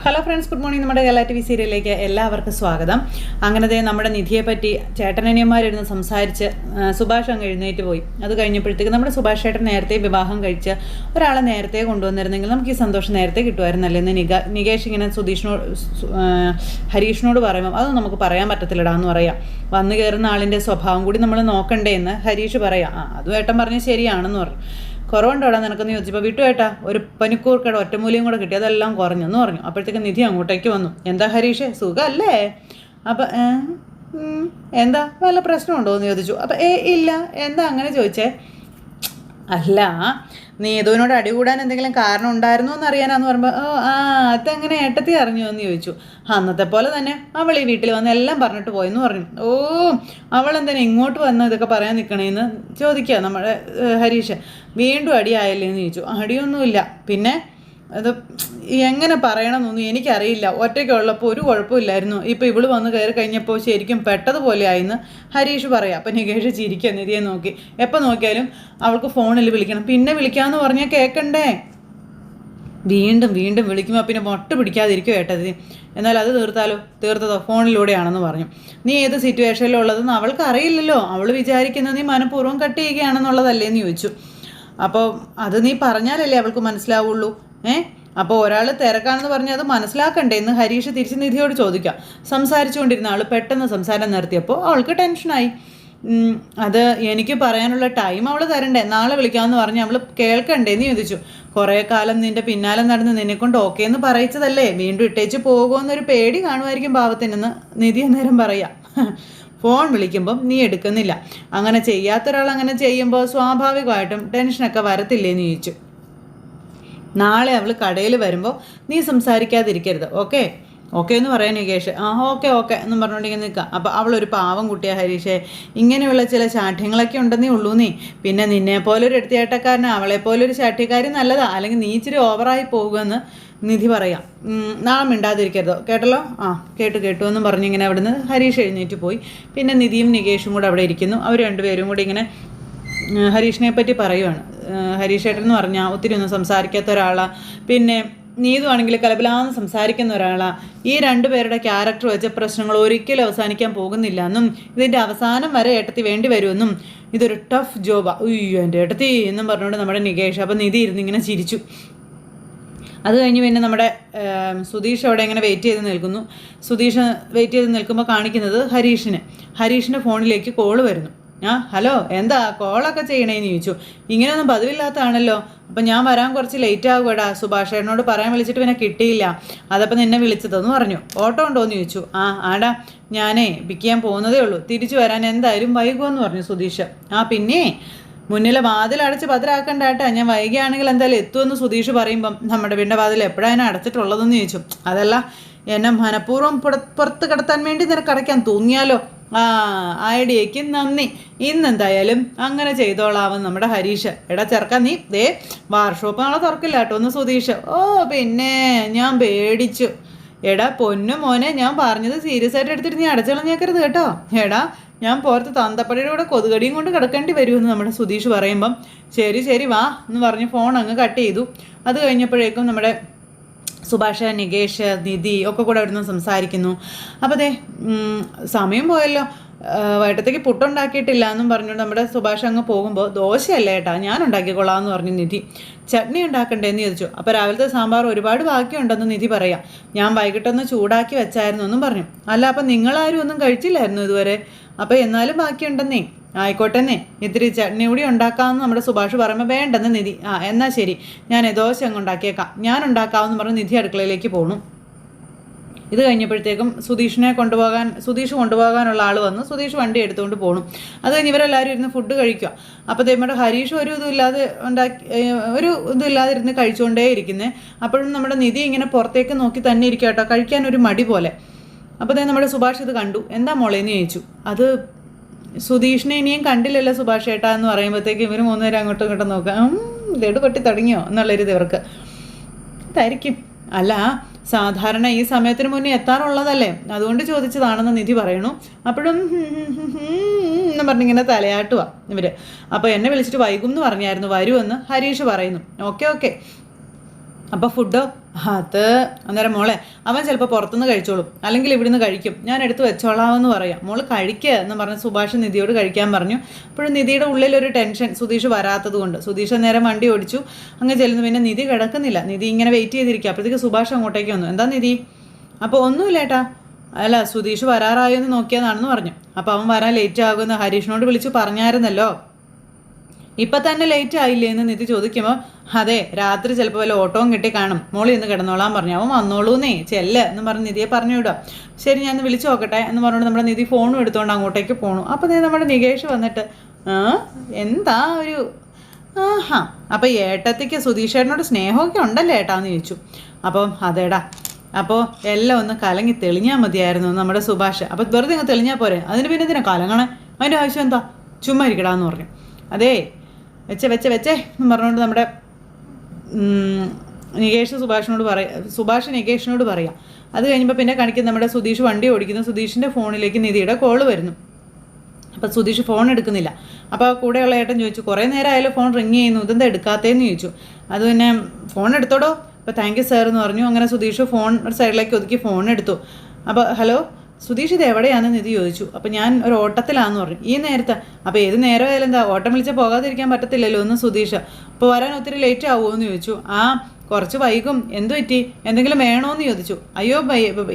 Hello friends, good morning. നമ്മുടെ Kerala TV സീരിയലിലേക്ക് എല്ലാവർക്കും സ്വാഗതം. അങ്ങനത്തെ നമ്മുടെ നിധിയെ പറ്റി ചേട്ടനനിയന്മാരിരുന്ന് സംസാരിച്ച് സുഭാഷ് അങ്ങ് എഴുന്നേറ്റ് പോയി. അത് കഴിഞ്ഞപ്പോഴത്തേക്ക് നമ്മുടെ സുഭാഷ് ചേട്ടൻ നേരത്തെ വിവാഹം കഴിച്ച് ഒരാളെ നേരത്തെ കൊണ്ടുവന്നിരുന്നെങ്കിൽ നമുക്ക് ഈ സന്തോഷം നേരത്തെ കിട്ടുമായിരുന്നല്ലേ എന്ന് നികേഷ് ഇങ്ങനെ ഹരീഷിനോട് പറയുമ്പോൾ അത് നമുക്ക് പറയാൻ പറ്റത്തില്ലടാന്ന് പറയാം. വന്നു കയറുന്ന ആളിൻ്റെ സ്വഭാവം കൂടി നമ്മൾ നോക്കണ്ടേ എന്ന് ഹരീഷ് പറയാം. അതും ഏട്ടൻ പറഞ്ഞ് ശരിയാണെന്ന് പറഞ്ഞു. കുറവുണ്ടോടാ നിനക്കെന്ന് ചോദിച്ചപ്പോൾ വിട്ടു ഏട്ടാ, ഒരു പനിക്കൂർക്കട ഒറ്റമൂലിയും കൂടെ കിട്ടി, അതെല്ലാം കുറഞ്ഞെന്ന് പറഞ്ഞു. അപ്പോഴത്തേക്ക് നിധി അങ്ങോട്ടേക്ക് വന്നു. എന്താ ഹരീഷ്, സുഖമല്ലേ? അപ്പം എന്താ വല്ല പ്രശ്നമുണ്ടോ എന്ന് ചോദിച്ചു. അപ്പം ഇല്ല. എന്താ അങ്ങനെ ചോദിച്ചേ? അല്ല, നീ ഏതോനോട് അടികൂടാൻ എന്തെങ്കിലും കാരണം ഉണ്ടായിരുന്നോ എന്ന് അറിയാനാന്ന് പറയുമ്പോൾ അതെങ്ങനെ ഏട്ടത്തി അറിഞ്ഞു എന്ന് ചോദിച്ചു. അന്നത്തെ പോലെ തന്നെ അവൾ ഈ വീട്ടിൽ വന്ന് എല്ലാം പറഞ്ഞിട്ട് പോയെന്ന് പറഞ്ഞു. അവൾ എന്തിനാ ഇങ്ങോട്ട് വന്ന് ഇതൊക്കെ പറയാൻ നിൽക്കണേന്ന് ചോദിക്കുക നമ്മുടെ ഹരീഷ്. വീണ്ടും അടിയായല്ലേന്ന് ചോദിച്ചു. അടിയൊന്നുമില്ല, പിന്നെ അത് എങ്ങനെ പറയണമെന്നൊന്നും എനിക്കറിയില്ല. ഒറ്റയ്ക്കുള്ളപ്പോൾ ഒരു കുഴപ്പമില്ലായിരുന്നു, ഇപ്പോൾ ഇവള് വന്ന് കയറി കഴിഞ്ഞപ്പോൾ ശരിക്കും പെട്ടതുപോലെ ആയിന്ന് ഹരീഷ് പറയാം. അപ്പം നികേഷ് ചിരിക്കുക നിധിയെ നോക്കി. എപ്പോൾ നോക്കിയാലും അവൾക്ക് ഫോണിൽ വിളിക്കണം, പിന്നെ വിളിക്കാമെന്ന് പറഞ്ഞാൽ കേൾക്കണ്ടേ? വീണ്ടും വീണ്ടും വിളിക്കുമ്പോൾ പിന്നെ മൊട്ട പിടിക്കാതിരിക്കും ഏട്ടതി. എന്നാൽ അത് തീർത്തതോ ഫോണിലൂടെയാണെന്ന് പറഞ്ഞു. നീ ഏത് സിറ്റുവേഷനിലുള്ളതെന്ന് അവൾക്ക് അറിയില്ലല്ലോ. അവൾ വിചാരിക്കുന്നത് നീ മനഃപൂർവ്വം കട്ട് ചെയ്യുകയാണെന്നുള്ളതല്ലേന്ന് ചോദിച്ചു. അപ്പോൾ അത് നീ പറഞ്ഞാലല്ലേ അവൾക്ക് മനസ്സിലാവുള്ളൂ. അപ്പോൾ ഒരാൾ തിരക്കാണെന്ന് പറഞ്ഞാൽ അത് മനസ്സിലാക്കണ്ടേ എന്ന് ഹരീഷ് തിരിച്ച് നിധിയോട് ചോദിക്കാം. സംസാരിച്ചുകൊണ്ടിരുന്ന ആൾ പെട്ടെന്ന് സംസാരം നിർത്തിയപ്പോൾ അവൾക്ക് ടെൻഷനായി. അത് എനിക്ക് പറയാനുള്ള ടൈം അവൾ തരണ്ടേ? നാളെ വിളിക്കാമെന്ന് പറഞ്ഞ് അവൾ കേൾക്കണ്ടേന്ന് ചോദിച്ചു. കുറേ കാലം നിൻ്റെ പിന്നാലെ നടന്ന് നിന്നെക്കൊണ്ട് ഓക്കെ എന്ന് പറയിച്ചതല്ലേ, വീണ്ടും ഇട്ടേച്ച് പോകുമെന്നൊരു പേടി കാണുമായിരിക്കും പാവത്തിനെന്ന് നിധി അന്നേരം പറയാം. ഫോൺ വിളിക്കുമ്പം നീ എടുക്കുന്നില്ല. അങ്ങനെ ചെയ്യാത്തൊരാൾ അങ്ങനെ ചെയ്യുമ്പോൾ സ്വാഭാവികമായിട്ടും ടെൻഷനൊക്കെ വരത്തില്ലേന്ന് ചോദിച്ചു. നാളെ അവൾ കടയിൽ വരുമ്പോൾ നീ സംസാരിക്കാതിരിക്കരുത്, ഓക്കെ? ഓക്കെ എന്ന് പറയാൻ നികേഷ്. ഓക്കെ എന്നും പറഞ്ഞുകൊണ്ടിങ്ങനെ നിൽക്കാം. അപ്പോൾ അവളൊരു പാവം കുട്ടിയാ ഹരീഷേ, ഇങ്ങനെയുള്ള ചില ശാഠ്യങ്ങളൊക്കെ ഉണ്ടെന്നേ ഉള്ളൂ. നീ പിന്നെ നിന്നെപ്പോലൊരു എടുത്തിയേട്ടക്കാരന് അവളെപ്പോലൊരു ശാഠ്യക്കാരി നല്ലതാ, അല്ലെങ്കിൽ നീ ഇച്ചിരി ഓവറായി പോകുമെന്ന് നിധി പറയാം. നാളെ മിണ്ടാതിരിക്കരുതോ, കേട്ടല്ലോ? കേട്ടു എന്നും പറഞ്ഞിങ്ങനെ അവിടുന്ന് ഹരീഷ് എഴുന്നേറ്റ് പോയി. പിന്നെ നിധിയും നികേഷും കൂടെ അവിടെ ഇരിക്കുന്നു. അവർ രണ്ടുപേരും കൂടി ഇങ്ങനെ ഹരീഷിനെ പറ്റി പറയുവാണ്. ഹരീഷ് ഏട്ടൻ എന്ന് പറഞ്ഞാൽ ഒത്തിരി ഒന്നും സംസാരിക്കാത്ത ഒരാളാണ്. പിന്നെ നീതുവാണെങ്കിൽ കലബലാന്ന് സംസാരിക്കുന്ന ഒരാളാണ്. ഈ രണ്ടുപേരുടെ ക്യാരക്ടർ വെച്ച പ്രശ്നങ്ങൾ ഒരിക്കലും അവസാനിക്കാൻ പോകുന്നില്ല എന്നും ഇതിൻ്റെ അവസാനം വരെ ഏട്ടത്തി വേണ്ടി വരുമെന്നും ഇതൊരു ടഫ് ജോബാ. ഉയ്യോ എൻ്റെ ഏട്ടത്തി എന്നും പറഞ്ഞുകൊണ്ട് നമ്മുടെ നികേഷ്. അപ്പം നിധി ഇരുന്നിങ്ങനെ ചിരിച്ചു. അത് കഴിഞ്ഞ് പിന്നെ നമ്മുടെ സുധീഷ് അവിടെ ഇങ്ങനെ വെയിറ്റ് ചെയ്ത് നിൽക്കുന്നു. സുധീഷ് വെയിറ്റ് ചെയ്ത് നിൽക്കുമ്പോൾ കാണിക്കുന്നത് ഹരീഷിൻ്റെ ഫോണിലേക്ക് കോള് വരുന്നു. ഹലോ, എന്താ കോളൊക്കെ ചെയ്യണേന്ന് ചോദിച്ചു. ഇങ്ങനെയൊന്നും പതിവില്ലാത്തതാണല്ലോ. അപ്പം ഞാൻ വരാൻ കുറച്ച് ലേറ്റ് ആകുകടാ, സുഭാഷ് ഏട്ടനോട് പറയാൻ വിളിച്ചിട്ട് പിന്നെ കിട്ടിയില്ല, അതപ്പം നിന്നെ വിളിച്ചതെന്ന് പറഞ്ഞു. ഓട്ടോ ഉണ്ടോയെന്ന് ചോദിച്ചു. ആടാ, ഞാനേ പിക്ക് ചെയ്യാൻ പോകുന്നതേ ഉള്ളൂ, തിരിച്ചു വരാൻ എന്തായാലും വൈകുമെന്ന് പറഞ്ഞു സുധീഷ്. പിന്നെ മുന്നിലെ വാതിൽ അടച്ച് ഭദ്രാക്കണ്ടാട്ടാ, ഞാൻ വൈകിയാണെങ്കിൽ എന്തായാലും എത്തുമെന്ന് സുധീഷ് പറയുമ്പം നമ്മുടെ വീടിൻ്റെ വാതിൽ എപ്പോഴാണ് അടച്ചിട്ടുള്ളതെന്ന് ചോദിച്ചു. അതല്ല, എന്നെ മനഃപൂർവ്വം പുറത്ത് കിടത്താൻ വേണ്ടി നിനക്ക് അടയ്ക്കാൻ തോന്നിയാലോ? ഐഡിയയ്ക്ക് നന്ദി. ഇന്നെന്തായാലും അങ്ങനെ ചെയ്തോളാവും നമ്മുടെ ഹരീഷ്. എടാ ചെറുക്കാൻ, നീ വാർഷോപ്പ് നാളെ തുറക്കില്ല കേട്ടോ ഒന്ന് സുധീഷ്. പിന്നെ ഞാൻ പേടിച്ചു. എടാ പൊന്നു മോനെ, ഞാൻ പറഞ്ഞത് സീരിയസ് ആയിട്ട് എടുത്തിട്ട് നീ അടച്ചളഞ്ഞേക്കരുത് കേട്ടോ. എടാ ഞാൻ പുറത്ത് തന്തപ്പടിയുടെ കൂടെ കൊതുകടിയും കൊണ്ട് കിടക്കേണ്ടി വരുമെന്ന് നമ്മുടെ സുധീഷ് പറയുമ്പം ശരി വാ എന്ന് പറഞ്ഞ് ഫോൺ അങ്ങ് കട്ട് ചെയ്തു. അത് കഴിഞ്ഞപ്പോഴേക്കും നമ്മുടെ സുഭാഷ്, നികേഷ്, നിധി ഒക്കെ കൂടെ അവിടുന്ന് സംസാരിക്കുന്നു. അപ്പോൾ സമയം പോയല്ലോ, വൈകിട്ടത്തേക്ക് പുട്ടുണ്ടാക്കിയിട്ടില്ല എന്നും പറഞ്ഞുകൊണ്ട് നമ്മുടെ സുഭാഷ് അങ്ങ് പോകുമ്പോൾ ദോശയല്ലേ ഏട്ടാ, ഞാൻ ഉണ്ടാക്കിക്കൊള്ളാം എന്ന് പറഞ്ഞു നിധി. ചട്നി ഉണ്ടാക്കണ്ടേന്ന് ചോദിച്ചു. അപ്പോൾ രാവിലത്തെ സാമ്പാർ ഒരുപാട് ബാക്കിയുണ്ടെന്ന് നിധി പറയാം. ഞാൻ വൈകിട്ടൊന്ന് ചൂടാക്കി വെച്ചായിരുന്നു എന്നും പറഞ്ഞു. അല്ല, അപ്പം നിങ്ങളാരും ഒന്നും കഴിച്ചില്ലായിരുന്നു ഇതുവരെ? അപ്പോൾ എന്നാലും ബാക്കിയുണ്ടെന്നേ. ആയിക്കോട്ടെന്നേ, ഇത്തിരി ചട്നി കൂടി ഉണ്ടാക്കാമെന്ന് നമ്മുടെ സുഭാഷ് പറയുമ്പോൾ വേണ്ടെന്ന് നിധി. എന്നാൽ ശരി, ഞാൻ ദോശ അങ്ങ് ഉണ്ടാക്കിയേക്കാം, ഞാൻ ഉണ്ടാക്കാമെന്ന് പറഞ്ഞ് നിധി അടുക്കളയിലേക്ക് പോണു. ഇത് കഴിഞ്ഞപ്പോഴത്തേക്കും സുധീഷ് കൊണ്ടുപോകാനുള്ള ആൾ വന്നു. സുധീഷ് വണ്ടി എടുത്തുകൊണ്ട് പോകണം. അത് കഴിഞ്ഞ് ഇവരെല്ലാവരും ഇരുന്ന് ഫുഡ് കഴിക്കുക. അപ്പോൾ നമ്മുടെ ഹരീഷ് ഒരു ഇതില്ലാതിരുന്ന് കഴിച്ചുകൊണ്ടേ ഇരിക്കുന്നത്. അപ്പോഴും നമ്മുടെ നിധി ഇങ്ങനെ പുറത്തേക്ക് നോക്കി തന്നെ ഇരിക്കുക കേട്ടോ, കഴിക്കാൻ ഒരു മടി പോലെ. അപ്പോൾ നമ്മുടെ സുഭാഷ് ഇത് കണ്ടു. എന്താ മോളേന്ന് ചോദിച്ചു. അത് സുധീഷിനെ ഇനിയും കണ്ടില്ലല്ലോ സുഭാഷ് ഏട്ടാ എന്ന് പറയുമ്പോഴത്തേക്ക് ഇവർ മൂന്നുപേരും അങ്ങോട്ടും ഇങ്ങോട്ടും നോക്കാം. ലഡു പൊട്ടി തുടങ്ങിയോ എന്നുള്ളൊരിത് ഇവർക്ക് ഇതായിരിക്കും. അല്ല, സാധാരണ ഈ സമയത്തിന് മുന്നേ എത്താറുള്ളതല്ലേ, അതുകൊണ്ട് ചോദിച്ചതാണെന്ന് നിധി പറയണു. അപ്പോഴും എന്ന് പറഞ്ഞിങ്ങനെ തലയാട്ടുക ഇവർ. അപ്പോൾ എന്നെ വിളിച്ചിട്ട് വൈകും എന്ന് പറഞ്ഞായിരുന്നു, വരുമെന്ന് ഹരീഷ് പറയുന്നു. ഓക്കെ അപ്പോൾ ഫുഡോ അത് അന്നേരം മോളെ അവൻ ചിലപ്പോൾ പുറത്തുനിന്ന് കഴിച്ചോളും, അല്ലെങ്കിൽ ഇവിടുന്ന് കഴിക്കും, ഞാൻ എടുത്ത് വെച്ചോളാമെന്ന് പറയാം, മോള് കഴിക്കുക എന്ന് പറഞ്ഞ് സുഭാഷ് നിധിയോട് കഴിക്കാൻ പറഞ്ഞു. അപ്പോഴും നിധിയുടെ ഉള്ളിലൊരു ടെൻഷൻ, സുധീഷ് വരാത്തത് കൊണ്ട്. സുധീഷ് നേരം വണ്ടി ഓടിച്ചു അങ്ങ് ചെല്ലുന്നു. പിന്നെ നിധി കിടക്കുന്നില്ല, നിധി ഇങ്ങനെ വെയിറ്റ് ചെയ്തിരിക്കുക. അപ്പോഴത്തേക്ക് സുഭാഷ് അങ്ങോട്ടേക്ക് വന്നു. എന്താ നിധി? അപ്പോൾ ഒന്നുമില്ല ഏട്ടാ, അല്ല സുധീഷ് വരാറായോ എന്ന് നോക്കിയതാണെന്ന് പറഞ്ഞു. അപ്പോൾ അവൻ വരാൻ ലേറ്റ് ആകുമെന്ന് ഹരീഷിനോട് വിളിച്ചു പറഞ്ഞായിരുന്നല്ലോ, ഇപ്പം തന്നെ ലേറ്റ് ആയില്ലേ എന്ന് നിധി ചോദിക്കുമ്പോൾ അതെ രാത്രി ചിലപ്പോൾ വല്ല ഓട്ടവും കിട്ടി കാണും, മോളി ഇന്ന് കിടന്നോളാൻ പറഞ്ഞു. അവൻ വന്നോളൂന്നേ ചെല്ല് എന്ന് പറഞ്ഞ് നിധിയെ പറഞ്ഞു വിടുക. ശരി ഞാൻ വിളിച്ചു നോക്കട്ടെ എന്ന് പറഞ്ഞുകൊണ്ട് നമ്മുടെ നിധി ഫോണും എടുത്തുകൊണ്ട് അങ്ങോട്ടേക്ക് പോണു. അപ്പോൾ നമ്മുടെ നികേഷ് വന്നിട്ട് എന്താ ഒരു അപ്പോൾ ഏട്ടത്തേക്ക് സുധീഷേട്ടനോട് സ്നേഹമൊക്കെ ഉണ്ടല്ലേ ഏട്ടാന്ന് ചോദിച്ചു. അപ്പം അതേടാ, അപ്പോൾ എല്ലാം ഒന്ന് കലങ്ങി തെളിഞ്ഞാൽ മതിയായിരുന്നു നമ്മുടെ സുഭാഷ്. അപ്പോൾ വെറുതെ അങ്ങ് തെളിഞ്ഞാൽ പോരെ, അതിന് പിന്നെ ഇതിനെ കലങ്ങണേ, അതിൻ്റെ ആവശ്യം എന്താ, ചുമ്മാ ഇരിക്കടാന്ന് പറഞ്ഞു. അതേ വെച്ചേ എന്ന് പറഞ്ഞുകൊണ്ട് നമ്മുടെ സുഭാഷ് നികേഷിനോട് പറയാം. അത് കഴിഞ്ഞപ്പോൾ പിന്നെ കാണിക്കുന്ന നമ്മുടെ സുധീഷ് വണ്ടി ഓടിക്കുന്നു. സുധീഷിൻ്റെ ഫോണിലേക്ക് നിധിയുടെ കോള് വരുന്നു. അപ്പോൾ സുധീഷ് ഫോൺ എടുക്കുന്നില്ല. അപ്പോൾ കൂടെയുള്ള ഏട്ടൻ ചോദിച്ചു, കുറേ നേരം ആയാലും ഫോൺ റിങ് ചെയ്യുന്നു, ഇതെന്താ എടുക്കാത്തതെന്ന് ചോദിച്ചു. അത് പിന്നെ ഫോൺ എടുത്തോടോ, അപ്പോൾ താങ്ക് യു സാർ എന്ന് പറഞ്ഞു. അങ്ങനെ സുധീഷ് ഫോൺ ഒരു സൈഡിലേക്ക് ഒതുക്കി ഫോൺ എടുത്തു. അപ്പോൾ ഹലോ സുധീഷ് ഇത് എവിടെയാണെന്ന് നിധി ചോദിച്ചു. അപ്പോൾ ഞാൻ ഒരു ഓട്ടത്തിലാണെന്ന് പറഞ്ഞു. ഈ നേരത്തെ? അപ്പോൾ ഏത് നേരമായാലും എന്താ ഓട്ടം വിളിച്ചാൽ പോകാതിരിക്കാൻ പറ്റത്തില്ലല്ലോ ഒന്ന് സുധീഷ്. അപ്പോൾ വരാൻ ഒത്തിരി ലേറ്റ് ആവുമോ എന്ന് ചോദിച്ചു. കുറച്ച് വൈകും, എന്തു പറ്റി, എന്തെങ്കിലും വേണോന്ന് ചോദിച്ചു. അയ്യോ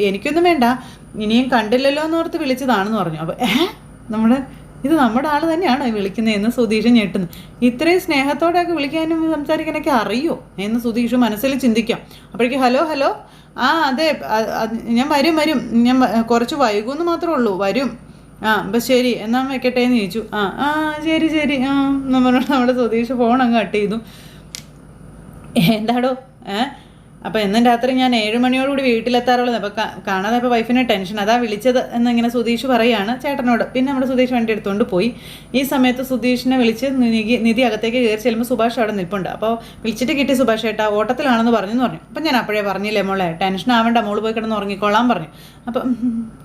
എനിക്കൊന്നും വേണ്ട, ഇനിയും കണ്ടില്ലല്ലോ എന്ന് ഓർത്ത് വിളിച്ചതാണെന്ന് പറഞ്ഞു. അപ്പോൾ നമ്മുടെ ആൾ തന്നെയാണോ വിളിക്കുന്നതെന്ന് സുധീഷ് ഞെട്ടുന്നു. ഇത്രയും സ്നേഹത്തോടെയൊക്കെ വിളിക്കാനും സംസാരിക്കാനൊക്കെ അറിയോ എന്ന് സുധീഷ് മനസ്സിൽ ചിന്തിക്കാം. അപ്പോഴേക്കും ഹലോ അതെ ഞാൻ വരും ഞാൻ കുറച്ച് വൈകുമെന്ന് മാത്രമേ ഉള്ളൂ, വരും. അപ്പം ശരി എന്നാൽ വെക്കട്ടെ എന്ന് ചോദിച്ചു. ശരി നമ്മുടെ സുധീഷ് ഫോൺ അങ്ങ് കട്ട് ചെയ്തു. എന്താടോ അപ്പോൾ എന്നും രാത്രി ഞാൻ 7 മണിയോടുകൂടി വീട്ടിലെത്താറുള്ളത്. അപ്പോൾ കാണാതെ ഇപ്പോൾ വൈഫിന് ടെൻഷൻ, അതാ വിളിച്ചത് എന്നിങ്ങനെ സുധീഷ് പറയുകയാണ് ചേട്ടനോട്. പിന്നെ നമ്മുടെ സുധീഷ് വണ്ടി എടുത്തുകൊണ്ട് പോയി. ഈ സമയത്ത് സുധീഷിനെ വിളിച്ച് നിധി അകത്തേക്ക് കയറി ചെല്ലുമ്പോൾ സുഭാഷ് അവിടെ നിൽപ്പുണ്ട്. അപ്പോൾ വിളിച്ചിട്ട് കിട്ടി സുഭാഷ് ഏട്ടാ ഓട്ടത്തിലാണെന്ന് പറഞ്ഞു. അപ്പം ഞാൻ അപ്പോഴേ പറഞ്ഞില്ലേ മോളെ, ടെൻഷൻ ആവേണ്ട, മോള് പോയി കിടന്ന് ഉറങ്ങിക്കോളാൻ പറഞ്ഞു. അപ്പം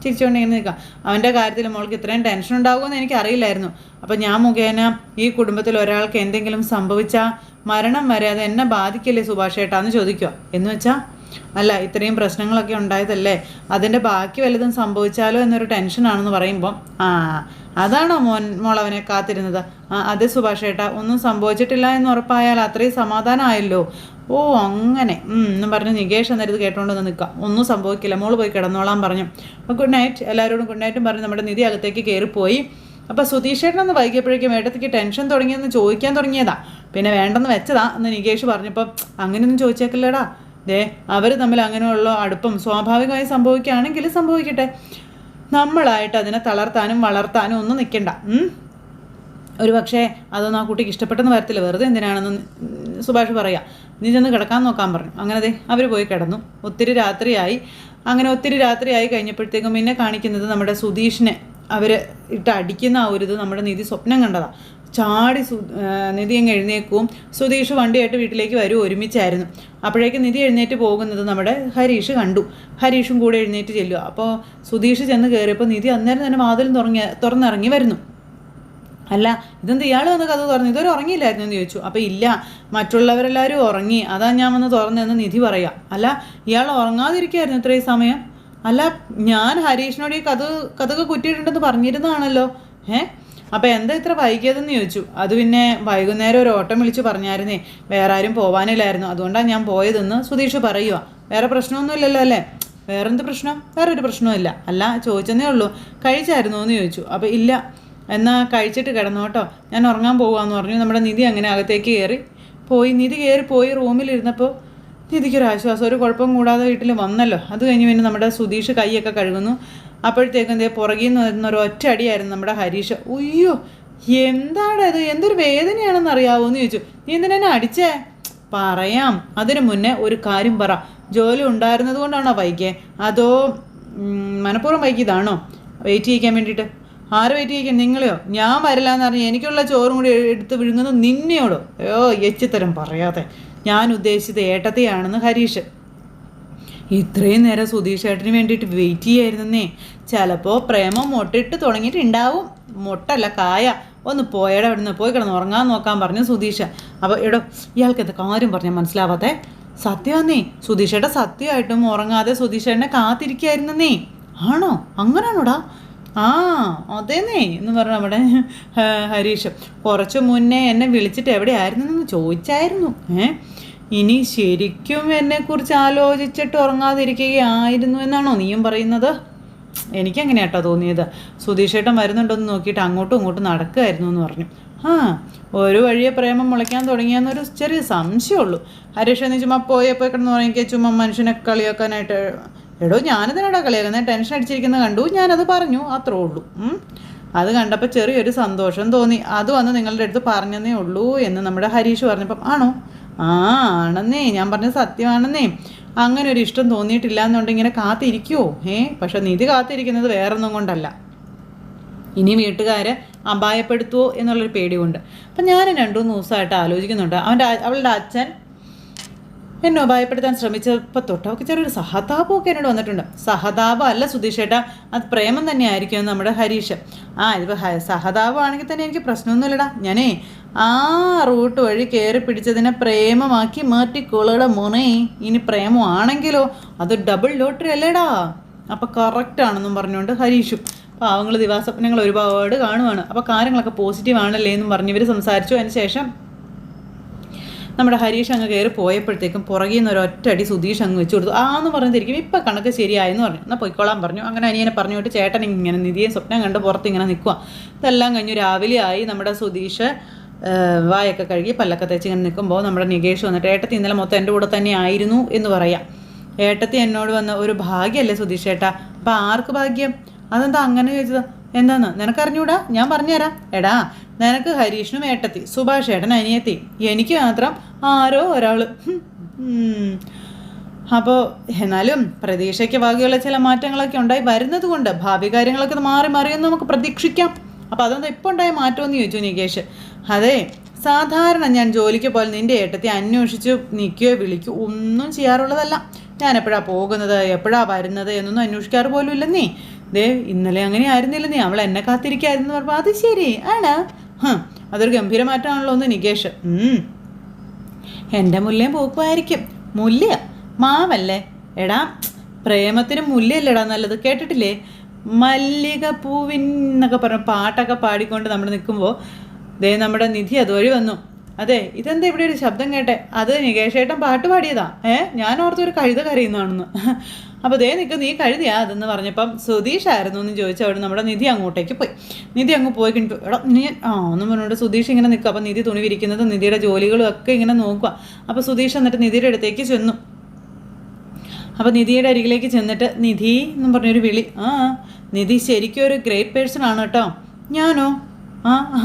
ചിരിച്ചുകൊണ്ട് ഇങ്ങനെ നിൽക്കാം. അവൻ്റെ കാര്യത്തിൽ മോൾക്ക് ഇത്രയും ടെൻഷൻ ഉണ്ടാകുമെന്ന് എനിക്കറിയില്ലായിരുന്നു. അപ്പം ഞാൻ മുഖേന ഈ കുടുംബത്തിൽ ഒരാൾക്ക് എന്തെങ്കിലും സംഭവിച്ചാൽ മരണം വരെ അത് എന്നെ ബാധിക്കില്ലേ സുഭാഷ് ഏട്ടാന്ന് ചോദിക്കുക. എന്ന് വെച്ചാൽ അല്ല ഇത്രയും പ്രശ്നങ്ങളൊക്കെ ഉണ്ടായതല്ലേ, അതിൻ്റെ ബാക്കി വല്ലതും സംഭവിച്ചാലോ എന്നൊരു ടെൻഷനാണെന്ന് പറയുമ്പോൾ അതാണോ മോളവനെ കാത്തിരുന്നത്? അതെ സുഭാഷ് ഏട്ടാ, ഒന്നും സംഭവിച്ചിട്ടില്ല എന്ന് ഉറപ്പായാൽ അത്രയും സമാധാനമായല്ലോ. ഓ അങ്ങനെ എന്നും പറഞ്ഞ് നികേഷ് അന്നേരം ഇത് കേട്ടോണ്ടെന്ന് നിൽക്കാം. ഒന്നും സംഭവിക്കില്ല, മോള് പോയി കിടന്നോളാൻ പറഞ്ഞു. അപ്പോൾ ഗുഡ് നൈറ്റ് എല്ലാവരോടും ഗുഡ് നൈറ്റും പറഞ്ഞ് നമ്മുടെ നിധി അകത്തേക്ക് കയറിപ്പോയി. അപ്പോൾ സുധീഷേട്ടനൊന്ന് വൈകിയപ്പോഴേക്കും ഏട്ടത്തേക്ക് ടെൻഷൻ തുടങ്ങിയെന്ന് ചോദിക്കാൻ തുടങ്ങിയതാ. പിന്നെ വേണ്ടെന്ന് വെച്ചതാ എന്ന് നികേഷ് പറഞ്ഞപ്പോൾ അങ്ങനെയൊന്നും ചോദിച്ചേക്കില്ലടാ, അവർ തമ്മിൽ അങ്ങനെയുള്ള അടുപ്പം സ്വാഭാവികമായി സംഭവിക്കുകയാണെങ്കിൽ സംഭവിക്കട്ടെ, നമ്മളായിട്ട് അതിനെ തളർത്താനും വളർത്താനും ഒന്നും നിൽക്കണ്ട. ഒരു പക്ഷേ അതൊന്നും ആ കുട്ടിക്ക് ഇഷ്ടപ്പെട്ടെന്ന് വരത്തില്ല, വെറുതെ എന്തിനാണെന്ന് സുഭാഷ് പറയാം. നീ ചെന്ന് കിടക്കാൻ നോക്കാൻ പറഞ്ഞു. അങ്ങനെ അവർ പോയി കിടന്നു. ഒത്തിരി രാത്രിയായി കഴിഞ്ഞപ്പോഴത്തേക്കും പിന്നെ കാണിക്കുന്നത് നമ്മുടെ സുധീഷിനെ അവർ ഇട്ട് അടിക്കുന്ന ആ ഒരു ഇത് നമ്മുടെ നിധി സ്വപ്നം കണ്ടതാണ്. ചാടി നിധി അങ്ങ് എഴുന്നേക്കും. സുധീഷ് വണ്ടിയായിട്ട് വീട്ടിലേക്ക് വരും, ഒരുമിച്ചായിരുന്നു. അപ്പോഴേക്കും നിധി എഴുന്നേറ്റ് പോകുന്നത് നമ്മുടെ ഹരീഷ് കണ്ടു. ഹരീഷും കൂടെ എഴുന്നേറ്റ് ചെല്ലുക. അപ്പോൾ സുധീഷ് ചെന്ന് കയറിയപ്പോൾ നിധി അന്നേരം തന്നെ വാതിലും തുറന്നിറങ്ങി വരുന്നു. അല്ല ഇതെന്ത് ഇയാൾ വന്ന് കഥ തുറന്നു, ഇതൊരു ഉറങ്ങിയില്ലായിരുന്നു എന്ന് ചോദിച്ചു. അപ്പോൾ ഇല്ല, മറ്റുള്ളവരെല്ലാവരും ഉറങ്ങി, അതാ ഞാൻ വന്ന് തുറന്നതെന്ന് നിധി പറയാം. അല്ല ഇയാൾ ഉറങ്ങാതിരിക്കുകയായിരുന്നു ഇത്രയും സമയം? അല്ല ഞാൻ ഹരീഷിനോട് ഈ കഥകൾ കുറ്റിയിട്ടുണ്ടെന്ന് പറഞ്ഞിരുന്നതാണല്ലോ. അപ്പോൾ എന്താ ഇത്ര വൈകിയതെന്ന് ചോദിച്ചു. അത് പിന്നെ വൈകുന്നേരം ഒരു ഓട്ടം വിളിച്ച് പറഞ്ഞായിരുന്നേ, വേറെ ആരും പോവാനില്ലായിരുന്നു, അതുകൊണ്ടാണ് ഞാൻ പോയതെന്ന് സുധീഷ് പറയുക. വേറെ പ്രശ്നമൊന്നുമില്ലല്ലോ അല്ലേ? വേറെന്ത് പ്രശ്നം? വേറെ ഒരു പ്രശ്നവും ഇല്ല. അല്ല ചോദിച്ചെന്നേ ഉള്ളൂ, കഴിച്ചായിരുന്നോ എന്ന് ചോദിച്ചു. അപ്പോൾ ഇല്ല, എന്നാൽ കഴിച്ചിട്ട് കിടന്നു കേട്ടോ, ഞാൻ ഉറങ്ങാൻ പോകാമെന്ന് പറഞ്ഞു. നമ്മുടെ നിധി അങ്ങനെ അകത്തേക്ക് കയറിപ്പോയി റൂമിലിരുന്നപ്പോൾ നിധിക്കൊരാശ്വാസം, ഒരു കുഴപ്പം കൂടാതെ വീട്ടിൽ വന്നല്ലോ. അത് കഴിഞ്ഞ് പിന്നെ നമ്മുടെ സുധീഷ് കൈയൊക്കെ കഴുകുന്നു. അപ്പോഴത്തേക്കും എന്തേ പുറകിൽ നിന്ന് വരുന്നൊരു ഒറ്റ അടിയായിരുന്നു നമ്മുടെ ഹരീഷ്. ഉയ്യോ എന്താണ് ഇത്, എന്തൊരു വേദനയാണെന്ന് അറിയാവോ എന്ന് ചോദിച്ചു. നീ എന്തിനാ അടിച്ചേ? പറയാം, അതിനു മുന്നേ ഒരു കാര്യം പറ, ജോലി ഉണ്ടായിരുന്നത് കൊണ്ടാണോ വൈകിയേ, അതോ മനഃപൂർവ്വം വൈകിയതാണോ വെയിറ്റ് ചെയ്യിക്കാൻ വേണ്ടിയിട്ട്? ആരെ വെയിറ്റ് ചെയ്യിക്കാൻ? നിങ്ങളെയോ? ഞാൻ വരില്ല എന്ന് പറഞ്ഞ് എനിക്കുള്ള ചോറും കൂടി എടുത്ത് വിഴുങ്ങുന്നത് നിന്നെയോടോ? എച്ചിത്തരം പറയാതെ, ഞാൻ ഉദ്ദേശിച്ചത് ഏട്ടത്തെയാണെന്ന് ഹരീഷ്. ഇത്രയും നേരം സുധീഷ് ഏട്ടന് വേണ്ടിയിട്ട് വെയിറ്റ് ചെയ്യായിരുന്നേ. ചിലപ്പോൾ പ്രേമം മൊട്ടിട്ട് തുടങ്ങിയിട്ടുണ്ടാവും. മൊട്ടല്ല കായ. ഒന്ന് പോയി കിടന്ന് ഉറങ്ങാൻ നോക്കാൻ പറഞ്ഞു സുധീഷ്. അപ്പോൾ ഇയാൾക്ക് എന്താ കാര്യം പറഞ്ഞാൽ മനസ്സിലാവാതെ? സത്യമാന്നേ, സുധീഷേട്ട സത്യമായിട്ടും ഉറങ്ങാതെ സുധീഷേട്ടനെ കാത്തിരിക്കായിരുന്നേ. ആണോ? അങ്ങനാണോടാ? ആ അതേന്നേ എന്ന് പറഞ്ഞു നമ്മുടെ ഹരീഷ്. കുറച്ച് മുന്നേ എന്നെ വിളിച്ചിട്ട് എവിടെയായിരുന്നെന്ന് ചോദിച്ചായിരുന്നു. ഇനി ശരിക്കും എന്നെക്കുറിച്ച് ആലോചിച്ചിട്ട് ഉറങ്ങാതിരിക്കുകയായിരുന്നു എന്നാണോ നീയും പറയുന്നത്? എനിക്കങ്ങനെ കേട്ടോ തോന്നിയത്. സുധീഷേട്ടൻ വരുന്നുണ്ടോയെന്ന് നോക്കിയിട്ട് അങ്ങോട്ടും ഇങ്ങോട്ടും നടക്കുമായിരുന്നു എന്ന് പറഞ്ഞു. ഒരു വഴിയെ പ്രേമം മുളയ്ക്കാൻ തുടങ്ങിയെന്നൊരു ചെറിയ സംശയമുള്ളൂ. ഹരീഷ് എന്ന് ചുമ്മാ പോയപ്പോൾ കിടന്ന് ഉറങ്ങിക്കുക, ചുമ്മാ മനുഷ്യനെ കളിയാക്കാനായിട്ട്. എടോ ഞാനിതിനാടാ കളിയാക്കുന്നത്, ടെൻഷൻ അടിച്ചിരിക്കുന്നത് കണ്ടു, ഞാനത് പറഞ്ഞു, അത്രേ ഉള്ളൂ. അത് കണ്ടപ്പോൾ ചെറിയൊരു സന്തോഷം തോന്നി. അത് വന്ന് നിങ്ങളുടെ അടുത്ത് പറഞ്ഞതേ ഉള്ളൂ എന്ന് നമ്മുടെ ഹരീഷ് പറഞ്ഞപ്പം ആണോ? ആണെന്നേ, ഞാൻ പറഞ്ഞത് സത്യമാണെന്നേ. അങ്ങനെ ഒരു ഇഷ്ടം തോന്നിയിട്ടില്ല എന്നുണ്ടെങ്കിൽ ഇങ്ങനെ കാത്തിരിക്കുമോ? പക്ഷെ നിധി കാത്തിരിക്കുന്നത് വേറൊന്നും കൊണ്ടല്ല, ഇനി വീട്ടുകാരെ അപായപ്പെടുത്തുമോ എന്നുള്ളൊരു പേടിയുണ്ട്. അപ്പം ഞാൻ 2-3 ദിവസമായിട്ട് ആലോചിക്കുന്നുണ്ട്. അവളുടെ അച്ഛൻ എന്നെ ഉപായപ്പെടുത്താൻ ശ്രമിച്ചപ്പോൾ തൊട്ട് അവൾക്ക് ചെറിയൊരു സഹതാപമൊക്കെ എന്നോട് വന്നിട്ടുണ്ട്. സഹതാപം അല്ല സുധീഷേട്ടാ, അത് പ്രേമം തന്നെ ആയിരിക്കും നമ്മുടെ ഹരീഷ്. ഇതിപ്പോൾ സഹതാപമാണെങ്കിൽ തന്നെ എനിക്ക് പ്രശ്നമൊന്നുമില്ലടാ. ഞാനേ ആ റൂട്ട് വഴി കയറി പിടിച്ചതിനെ പ്രേമമാക്കി മാറ്റിക്കൊള്ളുടെ മോനെ. ഇനി പ്രേമമാണെങ്കിലോ അത് ഡബിൾ ലോട്ടറി അല്ലേടാ. അപ്പോൾ കറക്റ്റാണെന്നും പറഞ്ഞുകൊണ്ട് ഹരീഷും പാവങ്ങൾ ദിവാസ്വപ്നങ്ങൾ ഒരുപാട് കാണുവാണ്. അപ്പോൾ കാര്യങ്ങളൊക്കെ പോസിറ്റീവ് ആണല്ലേ എന്നും പറഞ്ഞ് ഇവർ സംസാരിച്ചു. അതിന് ശേഷം നമ്മുടെ ഹരീഷ് അങ്ങ് കയറി പോയപ്പോഴത്തേക്കും പുറകിൽ നിന്ന് ഒരൊറ്റടി സുധീഷ് അങ്ങ് വെച്ച് കൊടുത്തു. എന്ന് പറഞ്ഞിരിക്കും ഇപ്പം കണക്ക് ശരിയായെന്ന് പറഞ്ഞു. എന്നാൽ പൊയ്ക്കോളാൻ പറഞ്ഞു. അങ്ങനെ അനിയനെ പറഞ്ഞുകൊണ്ട് ചേട്ടൻ ഇങ്ങനെ നിധിയെ സ്വപ്നം കണ്ട് പുറത്ത് ഇങ്ങനെ നിൽക്കുക. ഇതെല്ലാം കഴിഞ്ഞു രാവിലെ ആയി. നമ്മുടെ സുധീഷ് വായൊക്കെ കഴുകി പല്ലൊക്കെ തേച്ച് ഇങ്ങനെ നിൽക്കുമ്പോൾ നമ്മുടെ നികേഷ് വന്നിട്ട് ഏട്ടത്തി ഇന്നലെ മൊത്തം എൻ്റെ കൂടെ തന്നെ ആയിരുന്നു എന്ന് പറയാം. ഏട്ടത്തി എന്നോട് വന്ന ഒരു ഭാഗ്യമല്ലേ സുധീഷ് ഏട്ടാ? അപ്പം ആർക്ക് ഭാഗ്യം? അതെന്താ അങ്ങനെ ചോദിച്ചത്? എന്താന്ന് നിനക്കറിഞ്ഞൂടാ? ഞാൻ പറഞ്ഞുതരാം. എടാ, നിനക്ക് ഹരീഷിനും ഏട്ടത്തി, സുഭാഷ് ഏട്ടൻ അനിയത്തി, എനിക്ക് മാത്രം ആരോ ഒരാൾ. അപ്പോൾ എന്നാലും പ്രതീക്ഷയ്ക്ക് വകയുള്ള ചില മാറ്റങ്ങളൊക്കെ ഉണ്ടായി വരുന്നത് കൊണ്ട് ഭാവി കാര്യങ്ങളൊക്കെ മാറി മറിയെന്ന് നമുക്ക് പ്രതീക്ഷിക്കാം. അപ്പോൾ അതെന്താ ഇപ്പോൾ ഉണ്ടായ മാറ്റമെന്ന് ചോദിച്ചു നികേഷ്. അതെ, സാധാരണ ഞാൻ ജോലിക്ക് പോലെ നിൻ്റെ ഏട്ടത്തി അന്വേഷിച്ച് നിൽക്കുകയോ വിളിക്കുകയോ ഒന്നും ചെയ്യാറുള്ളതല്ല. ഞാൻ എപ്പോഴാണ് പോകുന്നത്, എപ്പോഴാണ് വരുന്നത് എന്നൊന്നും അന്വേഷിക്കാറ് പോലും ഇല്ലെന്നേ. ഇന്നലെ അങ്ങനെ ആയിരുന്നില്ലെന്നേ, അവൾ എന്നെ കാത്തിരിക്കായിരുന്നു പറഞ്ഞപ്പോൾ അത് ശരി ആണ്. അതൊരു ഗംഭീര മാറ്റമാണല്ലോ ഒന്ന് നികേഷ്. എൻ്റെ മുല്ലയും പൂക്കുമായിരിക്കും. മുല്ല മാവല്ലേ എടാ? പ്രേമത്തിന് മുല്ലയല്ലേടാ നല്ലത്, കേട്ടിട്ടില്ലേ? മല്ലിക പൂവിന്നൊക്കെ പറഞ്ഞ പാട്ടൊക്കെ പാടിക്കൊണ്ട് നമ്മൾ നിൽക്കുമ്പോൾ നമ്മുടെ നിധി അതുവഴി വന്നു. അതെ, ഇതെന്താ ഇവിടെ ഒരു ശബ്ദം കേട്ടെ? അത് നികേഷേട്ടൻ പാട്ട് പാടിയതാ. ഞാൻ ഓർത്തൊരു കഴുത കരയുന്നതാണെന്ന്. അപ്പോൾ നീ കഴുതിയാ അതെന്ന് പറഞ്ഞപ്പം സുധീഷായിരുന്നു എന്ന് ചോദിച്ചു. അവിടെ നമ്മുടെ നിധി അങ്ങോട്ടേക്ക് പോയി. നിധി അങ്ങ് പോയി കഴിഞ്ഞു. നീ ഒന്നും പറഞ്ഞോണ്ട് സുധീഷ് ഇങ്ങനെ നിൽക്കുക. അപ്പോൾ നിധി തുണി വിരിക്കുന്നതും നിധിയുടെ ജോലികളും ഒക്കെ ഇങ്ങനെ നോക്കുക. അപ്പോൾ സുധീഷ് എന്നിട്ട് നിധിയുടെ അടുത്തേക്ക് ചെന്നു. അപ്പോൾ നിധിയുടെ അരികിലേക്ക് ചെന്നിട്ട് നിധി എന്നും പറഞ്ഞൊരു വിളി. നിധി ശരിക്കും ഒരു ഗ്രേറ്റ് പേഴ്സൺ ആണ് കേട്ടോ. ഞാനോ?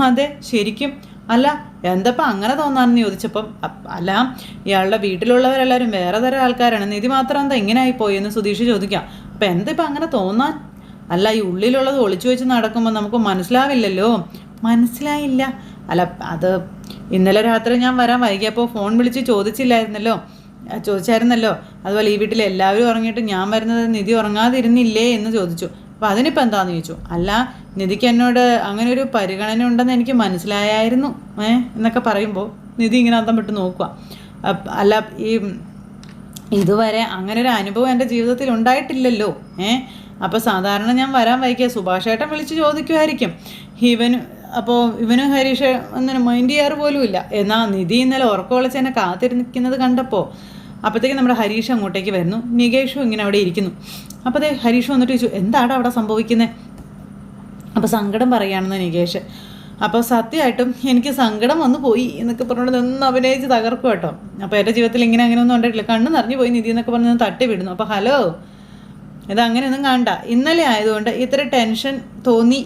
അതെ ശരിക്കും. അല്ല എന്തപ്പം അങ്ങനെ തോന്നാണെന്ന് ചോദിച്ചപ്പം അല്ല, ഇയാളുടെ വീട്ടിലുള്ളവരെല്ലാവരും വേറെ തരം ആൾക്കാരാണ്, നിധി മാത്രം എന്താ ഇങ്ങനെ ആയിപ്പോയി എന്ന് സുധീഷ് ചോദിക്കാം. അപ്പം എന്തിപ്പം അങ്ങനെ തോന്നാൻ? അല്ല, ഈ ഉള്ളിലുള്ളത് ഒളിച്ചു വെച്ച് നടക്കുമ്പോൾ നമുക്ക് മനസ്സിലാവില്ലല്ലോ. മനസ്സിലായില്ല? അല്ല, അത് ഇന്നലെ രാത്രി ഞാൻ വരാൻ വൈകിയപ്പോൾ ഫോൺ വിളിച്ച് ചോദിച്ചായിരുന്നല്ലോ. അതുപോലെ ഈ വീട്ടിൽ എല്ലാവരും ഉറങ്ങിയിട്ട് ഞാൻ വരുന്നത് നിധി ഉറങ്ങാതിരുന്നില്ലേ എന്ന് ചോദിച്ചു. അപ്പോൾ അതിനിപ്പോൾ എന്താണെന്ന് ചോദിച്ചു. അല്ല, നിധിക്ക് എന്നോട് അങ്ങനെ ഒരു പരിഗണന ഉണ്ടെന്ന് എനിക്ക് മനസ്സിലായായിരുന്നു എന്നൊക്കെ പറയുമ്പോൾ നിധി ഇങ്ങനെ അന്തം വിട്ട് നോക്കുക. അല്ല, ഇതുവരെ അങ്ങനെ ഒരു അനുഭവം എൻ്റെ ജീവിതത്തിൽ ഉണ്ടായിട്ടില്ലല്ലോ. അപ്പോൾ സാധാരണ ഞാൻ വരാൻ വൈകിയ സുഭാഷേട്ടൻ വിളിച്ച് ചോദിക്കുമായിരിക്കും. ഇവന് ഹരീഷ് ഒന്നിനും മൈൻഡ് ചെയ്യാറ് പോലുമില്ല. എന്നാൽ നിധി ഇന്നലെ ഉറക്കം വിളിച്ച് എന്നെ കാത്തിരിക്കുന്നത് കണ്ടപ്പോൾ അപ്പോഴത്തേക്കും നമ്മുടെ ഹരീഷ് അങ്ങോട്ടേക്ക് വരുന്നു. നികേഷും ഇങ്ങനെ അവിടെ ഇരിക്കുന്നു. അപ്പോൾ ഹരീഷ് വന്നിട്ട് ചോദിച്ചു, എന്താണ് അവിടെ സംഭവിക്കുന്നത്? അപ്പോൾ സങ്കടം പറയുകയാണെന്ന് നികേഷ്. അപ്പോൾ സത്യമായിട്ടും എനിക്ക് സങ്കടം വന്നു പോയി എന്നൊക്കെ പറഞ്ഞുകൊണ്ട് നിന്ന് അഭിനയിച്ച് തകർക്കും കേട്ടോ. അപ്പോൾ എൻ്റെ ജീവിതത്തിൽ അങ്ങനെ ഒന്നും ഉണ്ടായിട്ടില്ല. കണ്ണ് നിറഞ്ഞു പോയി നിധി എന്നൊക്കെ പറഞ്ഞ് തട്ടി വിടുന്നു. അപ്പോൾ ഹലോ, ഇതങ്ങനെയൊന്നും കാണണ്ട. ഇന്നലെ ആയതുകൊണ്ട് ഇത്ര ടെൻഷൻ തോന്നി,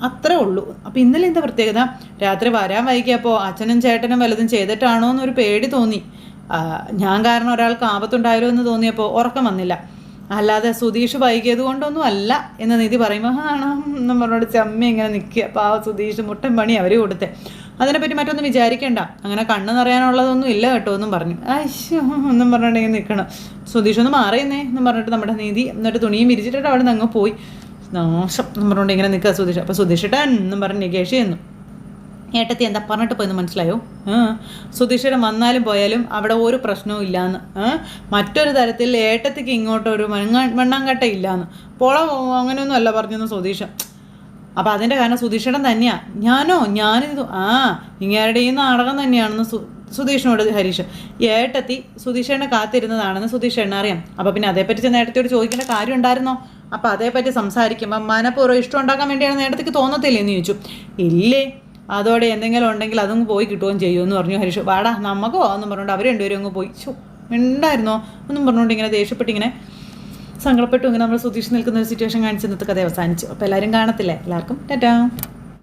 അത്രേ ഉള്ളൂ. അപ്പോൾ ഇന്നലെ എന്താ പ്രത്യേകത? രാത്രി വരാൻ വൈകിയപ്പോൾ അച്ഛനും ചേട്ടനും വല്ലതും ചെയ്തിട്ടാണോ എന്നൊരു പേടി തോന്നി. ഞാൻ കാരണം ഒരാൾക്ക് ആപത്തുണ്ടായാലോ എന്ന് തോന്നിയപ്പോൾ ഉറക്കം വന്നില്ല. അല്ലാതെ സുധീഷ് വൈകിയത് കൊണ്ടൊന്നും അല്ല എന്ന് നിധി പറയുമ്പോൾ ആണോ എന്നും പറഞ്ഞോട് ചമ്മ ഇങ്ങനെ നിൽക്കുക. അപ്പോൾ ആ സുധീഷ് മുട്ടൻ പണി അവർ കൊടുത്തേ. അതിനെപ്പറ്റി മറ്റൊന്നും വിചാരിക്കേണ്ട, അങ്ങനെ കണ്ണ് നിറയാനുള്ളതൊന്നും ഇല്ല കേട്ടോ എന്നും പറഞ്ഞു. അയ്യോ എന്നും പറഞ്ഞിട്ടുണ്ടെങ്കിൽ നിൽക്കണം. സുധീഷ് ഒന്ന് മാറിയെന്നേ എന്നും പറഞ്ഞിട്ട് നമ്മുടെ നിധി എന്നിട്ട് തുണിയും വിരിച്ചിട്ട് അവിടെ നിന്ന് അങ്ങ് പോയി. നാശം എന്നും പറഞ്ഞുകൊണ്ട് ഇങ്ങനെ നിൽക്കുക സുധീഷ്. അപ്പോൾ സുധീഷ് എന്നും പറഞ്ഞ് നികേഷ് ചെന്നു. ഏട്ടത്തി എന്താ പറഞ്ഞിട്ട് പോയെന്ന് മനസ്സിലായോ? സുധീഷേടൻ വന്നാലും പോയാലും അവിടെ ഒരു പ്രശ്നവും ഇല്ലയെന്ന്. മറ്റൊരു തരത്തിൽ ഏട്ടത്തിക്ക് ഇങ്ങോട്ടൊരു മണ്ണാങ്കട്ട ഇല്ലയെന്ന്. പോള അങ്ങനെയൊന്നും അല്ല പറഞ്ഞെന്ന് സുധീഷ്. അപ്പം അതിൻ്റെ കാരണം സുധീഷേടൻ തന്നെയാണ്. ഞാനിത് ഇങ്ങേരുടെ ഈ നാടകം തന്നെയാണെന്ന് സുധീഷിനോട് ഹരീഷ്. ഏട്ടത്തി സുധീഷേട്ടനെ കാത്തിരുന്നതാണെന്ന് സുധീഷേട്ടനെ അറിയാം. അപ്പം പിന്നെ അതേപ്പറ്റി ചെന്ന് ഏട്ടത്തിയോട് ചോദിക്കേണ്ട കാര്യം ഉണ്ടായിരുന്നോ? അപ്പം അതേപ്പറ്റി സംസാരിക്കുമ്പം മനഃപൂർവ്വം ഇഷ്ടം ഉണ്ടാക്കാൻ വേണ്ടിയാണ് ഏട്ടത്തിക്ക് തോന്നത്തില്ലേ എന്ന് ചോദിച്ചു. ഇല്ലേ, അതോടെ എന്തെങ്കിലും ഉണ്ടെങ്കിൽ അതങ്ങ് പോയി കിട്ടുകയും ചെയ്യുമെന്ന് പറഞ്ഞു ഹരീഷ്. വാടാ നമുക്ക് പോകാമെന്ന് പറഞ്ഞുകൊണ്ട് അവർ രണ്ടുപേരും അങ്ങ് പോയി. ഉണ്ടായിരുന്നോ ഒന്നും പറഞ്ഞുകൊണ്ട് ഇങ്ങനെ ദേഷ്യപ്പെട്ടിങ്ങനെ സങ്കടപ്പെട്ടു ഇങ്ങനെ നമ്മൾ സുധീഷ് നിൽക്കുന്ന ഒരു സിറ്റുവേഷൻ കാണിച്ച് ഇന്നത്തെ കഥ അവസാനിച്ചു. അപ്പോൾ എല്ലാവരും കാണത്തില്ലേ? എല്ലാവർക്കും ടാറ്റാ.